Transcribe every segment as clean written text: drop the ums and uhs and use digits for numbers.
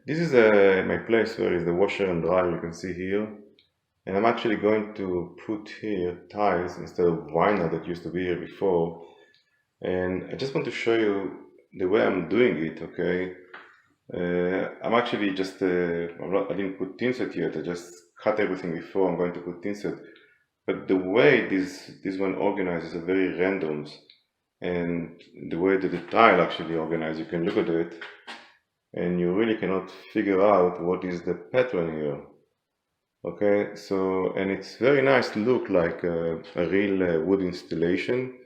This is my place where is the washer and dryer, you can see here. And I'm actually going to put here tiles instead of vinyl that used to be here before. And I just want to show you the way I'm doing it, okay? I'm actually just, I didn't put tinset yet, I just cut everything before I'm going to put tinset. But the way this one organizes are very randoms. And the way that the tile actually organized, you can look at it and you really cannot figure out what is the pattern here. Okay, so, and it's very nice to look like a real wood installation.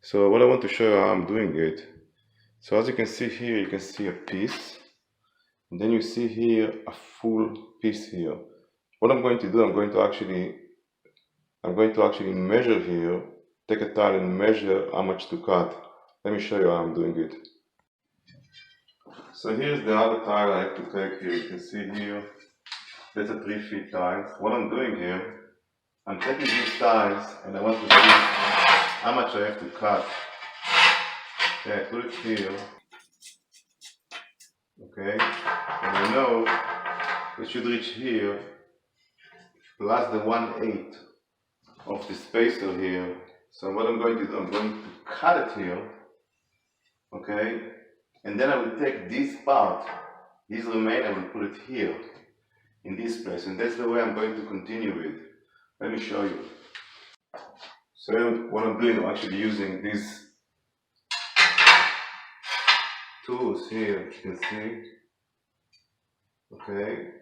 So what I want to show you how I'm doing it. So as you can see here, you can see a piece. And then you see here a full piece here. What I'm going to do, I'm going to actually measure here, take a tile and measure how much to cut. Let me show you how I'm doing it. So here's the other tile I have to take here. You can see here, that's a 3 feet tile. What I'm doing here, I'm taking these tiles and I want to see how much I have to cut. Okay, I put it here. Okay, and you know it should reach here plus the 1/8 of the spacer here. So what I'm going to do, I'm going to cut it here. Okay, and then I will take this part, this remain, I will put it here in this place, and that's the way I'm going to continue with. Let me show you. So what I'm doing, I'm actually using these tools here, you can see. Okay,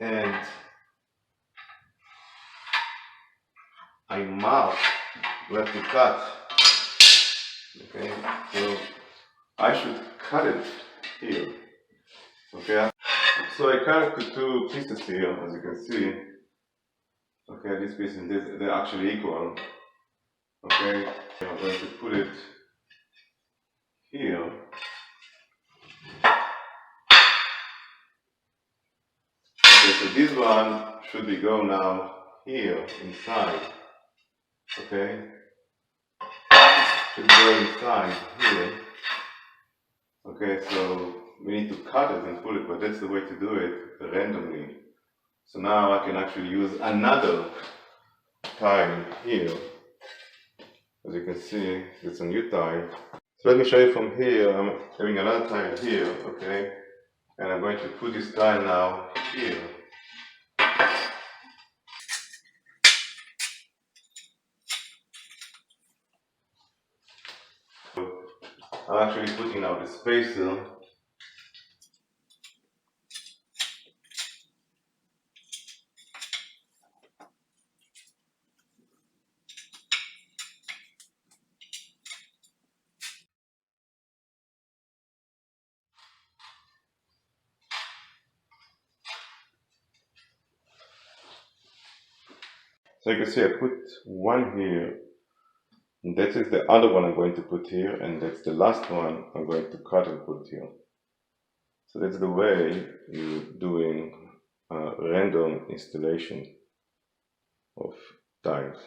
and I mark where to cut. Okay, so I should cut it here. Okay, so I cut it to 2 pieces here, as you can see. Okay, this piece and this, they're actually equal. Okay, I'm going to put it here. Okay, so this one should be go now here inside. Okay, should go inside here. Okay, so we need to cut it and put it, but that's the way to do it randomly. So now I can actually use another tile here. As you can see, it's a new tile. So let me show you from here. I'm having another tile here, okay? And I'm going to put this tile now here. I'm actually putting out the spacer. So you can see I put one here, and that is the other one I'm going to put here, and that's the last one I'm going to cut and put here. So that's the way you're doing random installation of tiles.